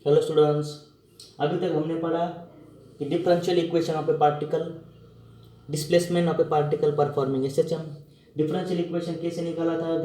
Hello students, अभी तक हमने पढ़ा कि differential equation of a particle, displacement of a particle performing SHM. Differential equation कैसे निकाला था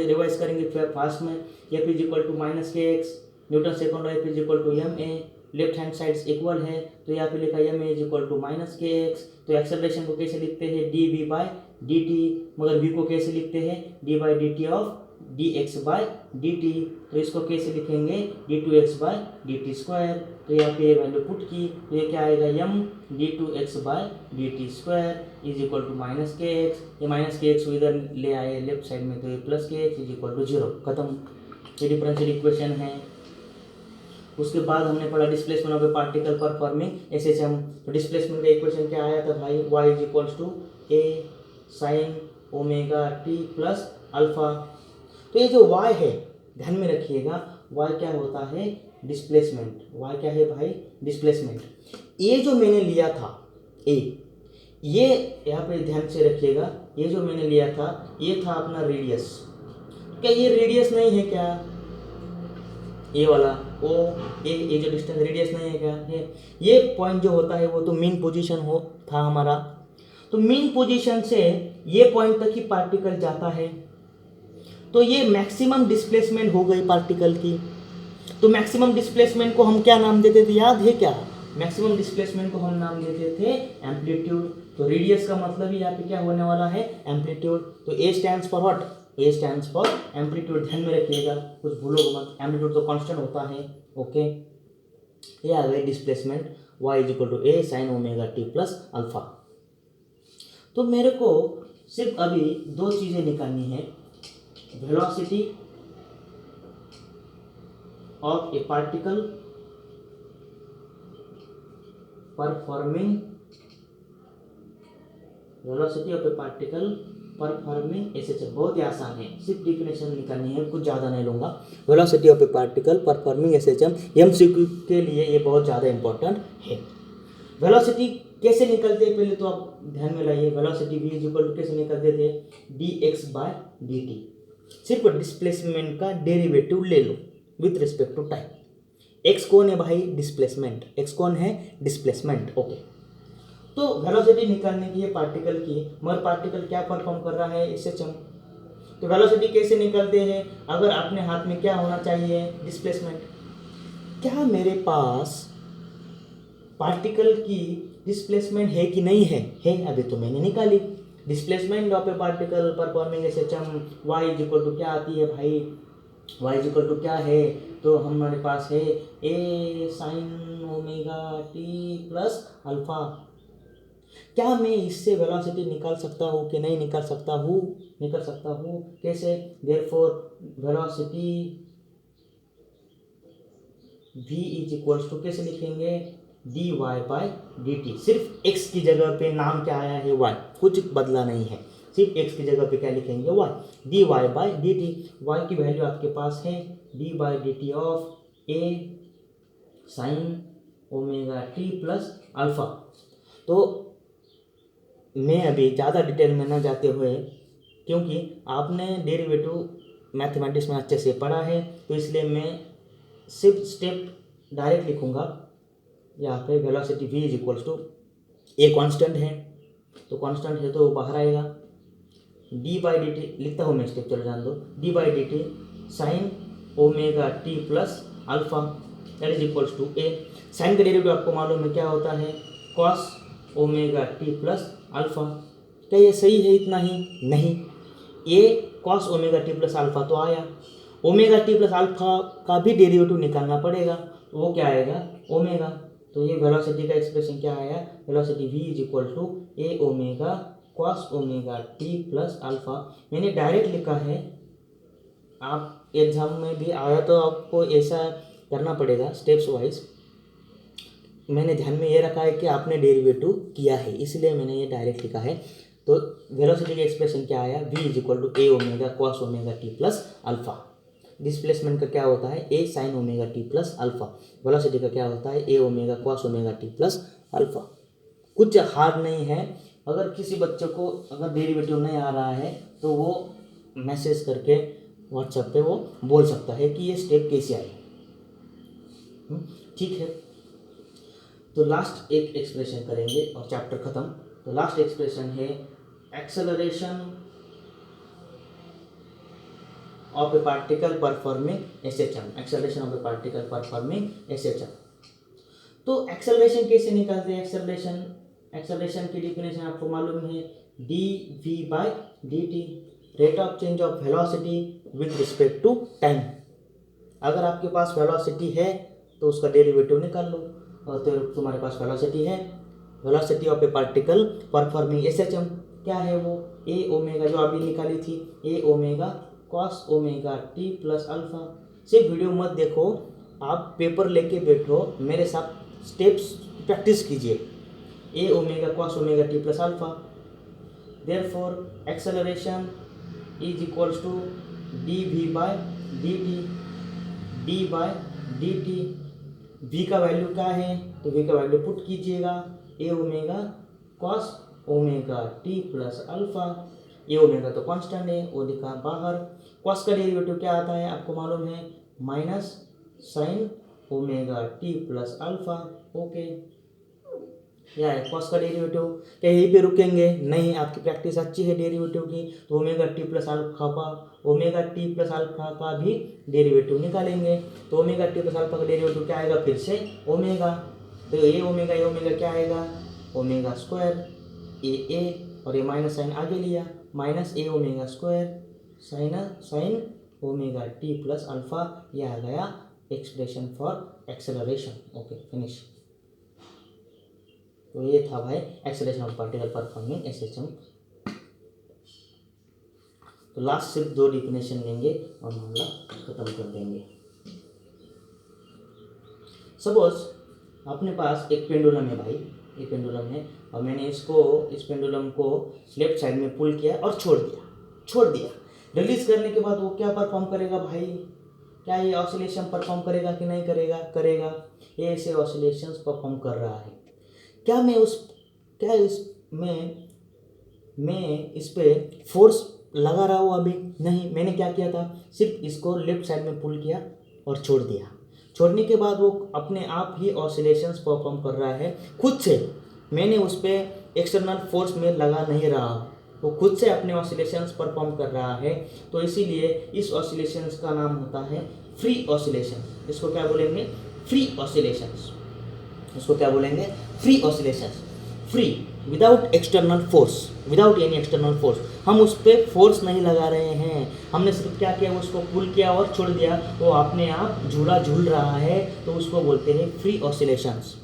रिवाइज करेंगे फास्ट में। F is equal to minus के X, Newton second law, F is equal to M A, left hand sides equal है तो यहाँ पे लिखा M A is equal to minus के एक्स। तो एक्सेलरेशन को कैसे लिखते हैं, D we by D T, मगर वी को कैसे लिखते हैं, d by D t of d x by D t. तो इसको कैसे लिखेंगे, d two x by D t square. तो यहाँ पे वैल्यू पुट की तो ये क्या आएगा, m d two x by D t square is equal to minus के एक्स। ये माइनस के एक्स इधर ले आए लेफ्ट साइड में तो ये plus k x is equal to zero, खत्म। ये डिफरेंशियल इक्वेशन है। उसके बाद हमने पढ़ा displacement of a particle performing SHM. तो डिस्प्लेसमेंट का इक्वेशन क्या आया था भाई, y is equals to a sine omega T plus alpha. तो ये जो y है ध्यान में रखिएगा, y क्या होता है, डिस्प्लेसमेंट। y क्या है भाई, डिस्प्लेसमेंट। ये जो मैंने लिया था a, ये यहाँ पे ध्यान से रखिएगा, ये जो मैंने लिया था ये था अपना रेडियस। क्या ये रेडियस नहीं है क्या, ये वाला ओ ए, ये जो डिस्टेंस रेडियस नहीं है क्या, ये पॉइंट जो होता है वो तो मीन पोजीशन हो था हमारा। तो मीन पोजीशन से ये पॉइंट तक ही पार्टिकल जाता है, तो ये मैक्सिमम डिस्प्लेसमेंट हो गई पार्टिकल की। तो मैक्सिमम डिस्प्लेसमेंट को हम क्या नाम देते थे, याद है क्या, मैक्सिमम डिस्प्लेसमेंट को हम नाम देते थे एम्पलीट्यूड। तो रेडियस का मतलब ही यहाँ पे क्या होने वाला है, एम्पलीट्यूड। तो ए stands for what, A stands for amplitude. ध्यान में रखिएगा, कुछ भूलो मत, एम्पलीट्यूड तो कांस्टेंट होता है। ओके, ये आ गई displacement, y is equal to a sine omega T plus alpha. तो मेरे को सिर्फ अभी दो चीज़ें निकालनी है, velocity of a particle performing, velocity of a particle performing SHM. बहुत ही आसान है, सिर्फ डिफिनेशन निकालनी है, कुछ ज़्यादा नहीं लूँगा। Velocity of a particle performing SHM MCQ के लिए ये बहुत ज़्यादा इंपॉर्टेंट है। वेलोसिटी कैसे निकलते हैं पहले तो आप ध्यान में लाइए, velocity v is equal to कैसे निकलते थे, D X by D T. सिर्फ डिस्प्लेसमेंट का डेरिवेटिव ले लो with respect to time. X कौन है भाई, डिस्प्लेसमेंट, एक्स कौन है, डिस्प्लेसमेंट। ओके, तो वेलोसिटी निकालने की है पार्टिकल की, मगर पार्टिकल क्या परफॉर्म कर रहा है, एसएचएम। तो वेलोसिटी कैसे निकलते हैं, अगर अपने हाथ में क्या होना चाहिए, डिस्प्लेसमेंट। क्या मेरे पास पार्टिकल की डिस्प्लेसमेंट है कि नहीं है, अभी तो मैंने निकाली। Displacement of a particle performing SHM, y is equal to क्या आती है भाई, y इज इक्वल टू क्या है, तो हमारे पास है A sine omega T plus alpha. क्या मैं इससे वेलोसिटी निकाल सकता हूँ कि नहीं निकाल सकता हूँ, निकाल सकता हूँ। कैसे, therefore velocity v is equals to कैसे लिखेंगे, d y by D T. सिर्फ x की जगह पे नाम क्या आया है, y, कुछ बदला नहीं है, सिर्फ x की जगह पे क्या लिखेंगे, y, d y by D t. y की वैल्यू आपके पास है d by D t of a sine omega T plus alpha. तो मैं अभी ज़्यादा डिटेल में न जाते हुए, क्योंकि आपने डेरिवेटिव मैथमेटिक्स में अच्छे से पढ़ा है, तो इसलिए मैं सिर्फ स्टेप डायरेक्ट लिखूँगा। यहाँ पे velocity v is equals to a constant है, तो कांस्टेंट है तो बाहर आएगा, डी बाई डी टी लिखता हूँ मैं, स्टेप चलो जान दो, d by D t sine omega T plus alpha that is equals to a. Sine का डेरिवेटिव आपको मालूम है क्या होता है, cos omega T plus alpha. क्या ये सही है, इतना ही नहीं, ये cos omega T plus alpha तो आया, ओमेगा टी प्लस अल्फा का भी डेरिवेटिव निकालना पड़ेगा, तो वो क्या आएगा, ओमेगा। तो ये वेलोसिटी का एक्सप्रेशन क्या आया, velocity v is equal to A omega cos omega T plus alpha. मैंने डायरेक्ट लिखा है, आप एग्जाम में भी आया तो आपको ऐसा करना पड़ेगा स्टेप्स वाइज। मैंने ध्यान में ये रखा है कि आपने डेरिवेटिव किया है, इसलिए मैंने ये डायरेक्ट लिखा है। तो वेलोसिटी का एक्सप्रेशन क्या आया, v is equal to A omega cos omega T plus alpha. Displacement का क्या होता है, A sine omega T plus alpha. Velocity का क्या होता है, A omega cos omega T plus alpha. कुछ हार्ड नहीं है, अगर किसी बच्चे को अगर डेरिवेटिव नहीं आ रहा है तो वो मैसेज करके व्हाट्सएप पे वो बोल सकता है कि ये स्टेप कैसे आई। ठीक है, तो लास्ट एक एक्सप्रेशन करेंगे और चैप्टर खत्म। तो लास्ट एक्सप्रेशन है acceleration of a particle performing SHM, acceleration of a particle performing SHM. तो एक्सेलरेशन कैसे निकालते हैं? एक्सेलरेशन की डिफिनेशन आपको मालूम है, d we by D t, rate of change of velocity with respect to time. अगर आपके पास वेलोसिटी है तो उसका डेरिवेटिव निकाल लो, और तो तुम्हारे पास वेलोसिटी है, velocity of a particle performing SHM क्या है वो, ए ओमेगा जो अभी निकाली थी, A omega cos omega T plus alpha. सिर्फ वीडियो मत देखो, आप पेपर लेके बैठो, मेरे साथ स्टेप्स प्रैक्टिस कीजिए। A omega cos omega T plus alpha, therefore acceleration is equals to D V by D T, D by D T. V का वैल्यू क्या है, तो वी का वैल्यू पुट कीजिएगा, A omega cos omega T plus alpha. A omega तो constant है, वो लिखा बाहर। कॉस का डेरिवेटिव क्या आता है आपको मालूम है, minus sign omega T plus alpha. Okay, क्या है कॉस का डेरिवेटिव? क्या यहीं पे रुकेंगे? नहीं, आपकी प्रैक्टिस अच्छी है डेरिवेटिव की, तो ओमेगा टी प्लस अल्फा का भी डेरिवेटिव निकालेंगे। तो ओमेगा टी प्लस अल्फा का डेरिवेटिव क्या आएगा, फिर से ओमेगा, तो ये ओमेगा क्या आएगा, ओमेगा स्क्वायर ए, और ये माइनस साइन आगे लिया, minus A omega square sine omega T plus alpha. ये आ गया expression for acceleration. Okay, finish. तो ये था भाई acceleration of particle performing SHM. तो लास्ट सिर्फ 2 डिफिनेशन लेंगे और मामला खत्म कर देंगे। सपोज अपने पास एक पेंडुलम है भाई, ये पेंडुलम है, और मैंने इस पेंडुलम को लेफ्ट साइड में पुल किया और छोड़ दिया। रिलीज करने के बाद वो क्या परफॉर्म करेगा भाई, क्या ये ऑसिलेशन परफॉर्म करेगा कि नहीं करेगा? ये ऐसे ऑसिलेशंस परफॉर्म कर रहा है। क्या मैं इस पे फोर्स लगा रहा हूँ अभी? नहीं, मैंने क्या किया था, सिर्फ इसको लेफ्ट साइड में पुल किया और छोड़ दिया। छोड़ने के बाद वो अपने आप ही ऑसिलेशंस परफॉर्म कर रहा है खुद से। मैंने उस पर एक्सटर्नल फोर्स में लगा नहीं रहा, वो खुद से अपने ऑसिलेशंस परफॉर्म कर रहा है। तो इसीलिए इस ऑसिलेशंस का नाम होता है फ्री ऑसिलेशन। इसको क्या बोलेंगे, फ्री ऑसिलेशंस। इसको क्या बोलेंगे, free oscillations. Free, without external force, without any external force. हम उस पर फोर्स नहीं लगा रहे हैं, हमने सिर्फ क्या किया, उसको पुल किया और छोड़ दिया, वो अपने आप झूल रहा है, तो उसको बोलते हैं फ्री ऑसिलेशंस।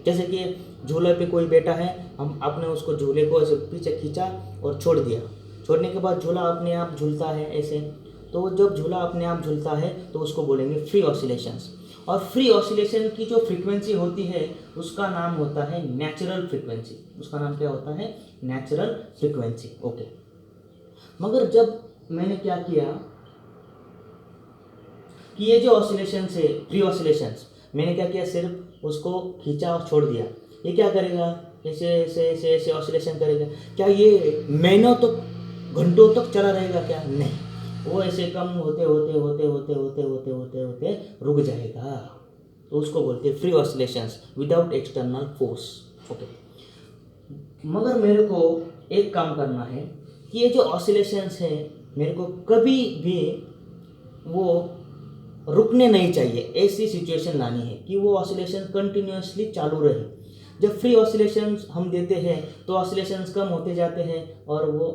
जैसे कि झूले पे कोई बैठा है, हम आपने उसको झूले को ऐसे पीछे खींचा और छोड़ दिया, छोड़ने के बाद झूला अपने आप झूलता है ऐसे। तो जब झूला अपने आप झूलता है तो उसको बोलेंगे फ्री ऑसिलेशंस। और फ्री ऑसिलेशन की जो फ्रीक्वेंसी होती है उसका नाम होता है नेचुरल फ्रीक्वेंसी। उसका नाम क्या होता है, नेचुरल फ्रीक्वेंसी। ओके, मगर जब मैंने क्या किया कि ये जो ऑसिलेशंस है, फ्री ऑसिलेशंस, मैंने क्या किया, सिर्फ उसको खींचा और छोड़ दिया, ये क्या करेगा, ऐसे ऐसे ऐसे ऐसे ऑसिलेशन करेगा। क्या ये महीनों तक, घंटों तक चला रहेगा? क्या नहीं, वो ऐसे कम होते होते होते होते होते होते होते होते रुक जाएगा। तो उसको बोलते हैं free oscillations without external force. Okay, मगर मेरे को एक काम करना है कि ये जो ऑसिलेशंस है मेरे को कभी भी वो रुकने नहीं चाहिए। ऐसी सिचुएशन लानी है कि वो ऑसिलेशन कंटिन्यूसली चालू रहे। जब फ्री ऑसिलेशंस हम देते हैं तो ऑसिलेशंस कम होते जाते हैं और वो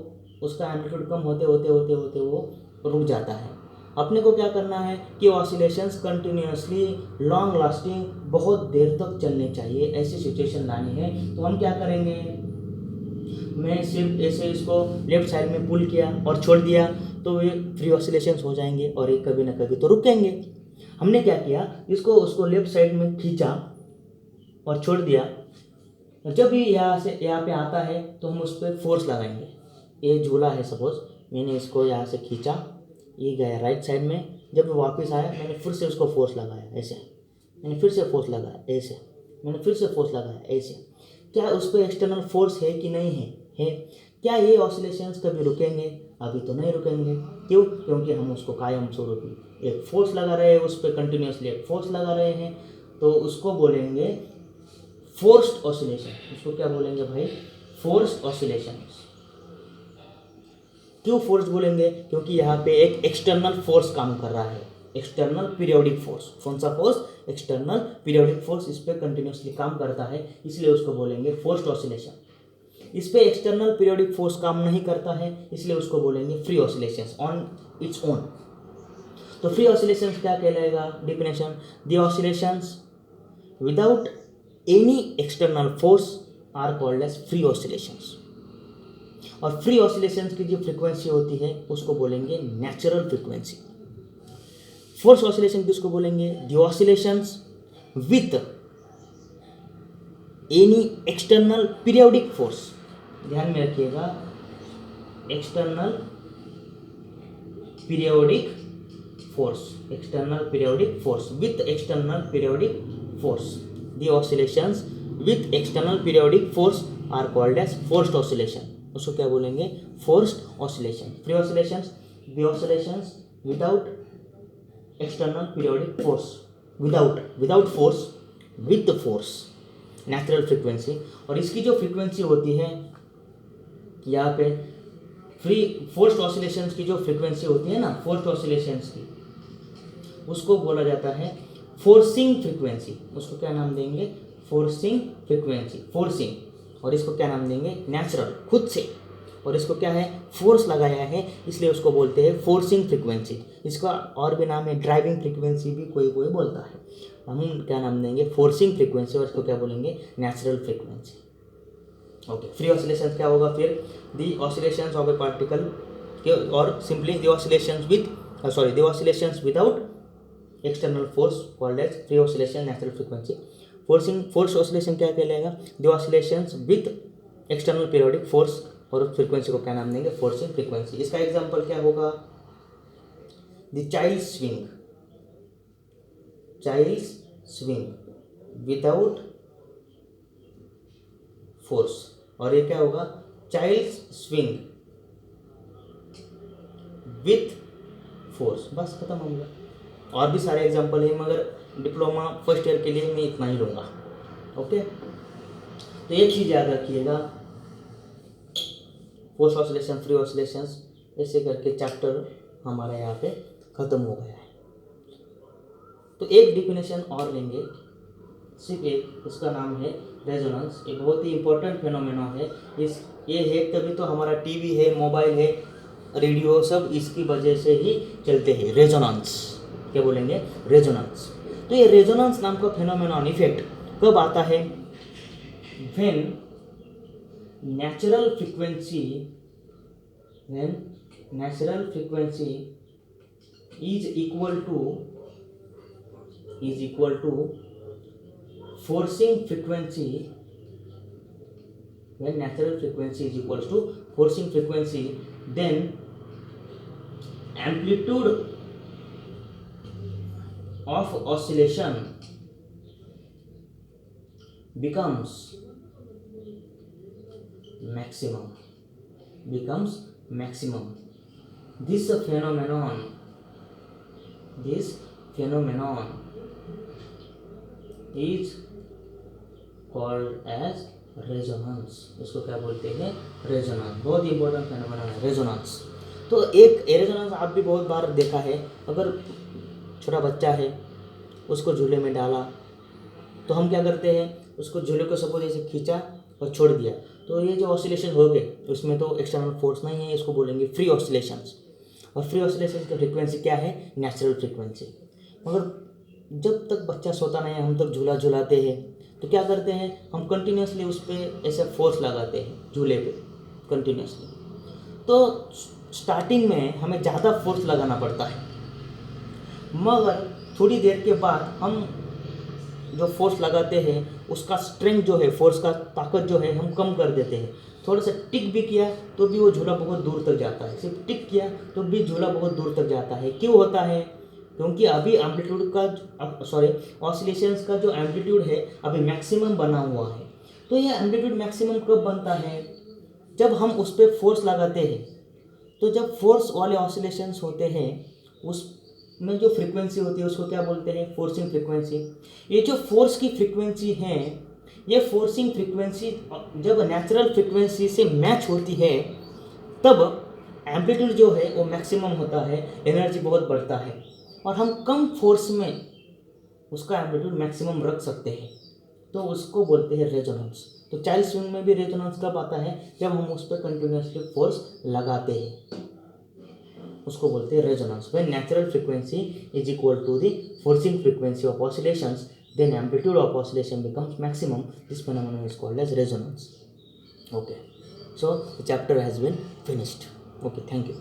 उसका एम्पलीट्यूड कम होते होते होते होते वो रुक जाता है। अपने को क्या करना है कि ऑसिलेशंस कंटिन्यूसली लॉन्ग लास्टिंग बहुत देर तक चलने चाहिए, ऐसी सिचुएशन लानी है। तो हम क्या करेंगे, मैं सिर्फ ऐसे इसको लेफ्ट साइड में पुल किया और छोड़ दिया तो ये फ्री ऑसिलेशंस हो जाएंगे और ये कभी ना कभी तो रुकेंगे। हमने क्या किया, इसको उसको लेफ्ट साइड में खींचा और छोड़ दिया। जब भी यहाँ पे आता है तो हम उस पर फोर्स लगाएंगे। ये झूला है, सपोज मैंने इसको यहाँ से खींचा, ये गया राइट साइड में। जब वापस आया मैंने फिर से उसको फोर्स लगाया ऐसे, मैंने फिर से फोर्स लगाया ऐसे, मैंने फिर से फोर्स लगाया ऐसे। क्या उस पर एक्सटर्नल फोर्स है कि नहीं है? क्या ये ऑसिलेशंस कभी रुकेंगे? अभी तो नहीं रुकेंगे। क्यों? क्योंकि हम उसको कायम स्वरूप एक फोर्स लगा रहे हैं, उस पर कंटिन्यूसली एक फोर्स लगा रहे हैं। तो उसको बोलेंगे फोर्स्ड ऑसिलेशन। उसको क्या बोलेंगे भाई? Forced oscillation. क्यों फोर्स बोलेंगे? क्योंकि यहाँ पे एक एक्सटर्नल फोर्स काम कर रहा है, एक्सटर्नल पीरियोडिक फोर्स। कौन सा फोर्स? एक्सटर्नल पीरियोडिक फोर्स इस पे कंटिन्यूसली काम करता है, इसलिए उसको बोलेंगे फोर्स्ड ऑसिलेशन। इस पे एक्सटर्नल पीरियोडिक फोर्स काम नहीं करता है, इसलिए उसको बोलेंगे free oscillations on its own. तो फ्री ऑसिलेशंस क्या कहलाएगा? Definition: the oscillations without any external force are called as free oscillations. और फ्री ऑसिलेशंस की जो फ्रीक्वेंसी होती है उसको बोलेंगे नेचुरल फ्रीक्वेंसी। फोर्स ऑसिलेशन किसको बोलेंगे? The oscillations with any external periodic force. ध्यान में रखिएगा, external periodic force, external periodic force, with external periodic force. The oscillations with external periodic force are called as forced oscillation. उसको क्या बोलेंगे? Forced oscillation. Free oscillations: the oscillations without external periodic force, without force, with force, natural frequency. और इसकी जो frequency होती है यहाँ पे, फ्री फोर्स्ड ऑसिलेशंस की जो फ्रीक्वेंसी होती है ना, फोर्स्ड ऑसिलेशंस की, उसको बोला जाता है फोर्सिंग फ्रीक्वेंसी। उसको क्या नाम देंगे? Forcing frequency, forcing. और इसको क्या नाम देंगे? नेचुरल, खुद से। और इसको क्या है? फोर्स लगाया है, इसलिए उसको बोलते हैं फोर्सिंग फ्रीक्वेंसी। इसका और भी नाम है ड्राइविंग फ्रीक्वेंसी भी कोई कोई बोलता है। हम क्या नाम देंगे? Forcing frequency. और इसको क्या बोलेंगे? Natural frequency. Okay, free oscillation क्या होगा फिर? The oscillations of a particle, और simply the oscillations the oscillations without external force called as free oscillation, natural frequency. Force oscillation क्या कहलाएगा? The oscillations with external periodic force. और frequency को क्या नाम देंगे? Forcing frequency. इसका एग्जांपल क्या होगा? The child swing without force. और ये क्या होगा? Child swing with force. बस खत्म हो गया। और भी सारे एग्जांपल है, मगर डिप्लोमा फर्स्ट ईयर के लिए मैं इतना ही लूँगा। ओके, तो एक चीज़ याद रखिएगा, फोर्स ऑसिलेशन, फ्री ऑसिलेशंस, ऐसे करके चैप्टर हमारा यहाँ पे ख़त्म हो गया है। तो एक डिफिनेशन और लेंगे, सिर्फ एक, उसका नाम है रेजोनेंस। एक बहुत ही इंपॉर्टेंट फिनोमेना है। ये है तभी तो हमारा टीवी है, मोबाइल है, रेडियो, सब इसकी वजह से ही चलते हैं। रेजोनेंस क्या बोलेंगे? रेजोनेंस। तो ये रेजोनेंस नाम का फिनोमेनॉन इफेक्ट कब आता है? When natural frequency is equal to forcing frequency. When natural frequency is equal to forcing frequency, then amplitude of oscillation becomes maximum. This phenomenon is called as resonance. इसको क्या बोलते हैं? रेजोनेंस। बहुत ही इंपॉर्टेंट फेनोमेनन है resonance. तो एक resonance आप भी बहुत बार देखा है। अगर छोटा बच्चा है, उसको झूले में डाला, तो हम क्या करते हैं? उसको झूले को सपोज ऐसे खींचा और छोड़ दिया, तो ये जो ऑसिलेशन हो गए उसमें तो एक्सटर्नल फोर्स नहीं है, इसको बोलेंगे फ्री ऑसिलेशंस। और फ्री ऑसिलेशन की फ्रीक्वेंसी क्या है? Natural frequency. मगर जब तक बच्चा सोता नहीं है, हम तक झूला झुलाते हैं, तो क्या करते हैं? हम कंटिन्यूसली उस पर ऐसे फोर्स लगाते हैं झूले पे कंटिन्यूसली। तो स्टार्टिंग में हमें ज़्यादा फोर्स लगाना पड़ता है, मगर थोड़ी देर के बाद हम जो फोर्स लगाते हैं उसका स्ट्रेंथ जो है, फोर्स का ताकत जो है, हम कम कर देते हैं। थोड़ा सा टिक भी किया तो भी वो झूला बहुत दूर तक जाता है, सिर्फ टिक किया तो भी झूला बहुत दूर तक जाता है। क्यों होता है? क्योंकि अभी एम्पलीट्यूड का ऑसिलेशंस का जो एम्पलीट्यूड है अभी मैक्सिमम बना हुआ है। तो ये एम्पलीट्यूड मैक्सिमम कब बनता है? जब हम उस पर फोर्स लगाते हैं। तो जब फोर्स वाले ऑसिलेशंस होते हैं, में जो फ्रीक्वेंसी होती है उसको क्या बोलते हैं, फोर्सिंग फ्रीक्वेंसी। ये जो फोर्स की फ्रीक्वेंसी है, ये फोर्सिंग फ्रीक्वेंसी जब नेचुरल फ्रीक्वेंसी से मैच होती है तब एम्पलीट्यूड जो है वो मैक्सिमम होता है, एनर्जी बहुत बढ़ता है, और हम कम फोर्स में उसका एम्पलीट्यूड मैक्सिमम रख सकते हैं, तो उसको बोलते हैं रेजोनेंस। तो चाइल्ड स्विंग में भी रेजोनेंस कब आता है, जब हम उस पर कंटिन्यूसली फोर्स लगाते हैं, उसको बोलते हैं resonance. When natural frequency is equal to the forcing frequency of oscillations, then amplitude of oscillation becomes maximum. This phenomenon is called as resonance. Okay, so the chapter has been finished. Okay, thank you.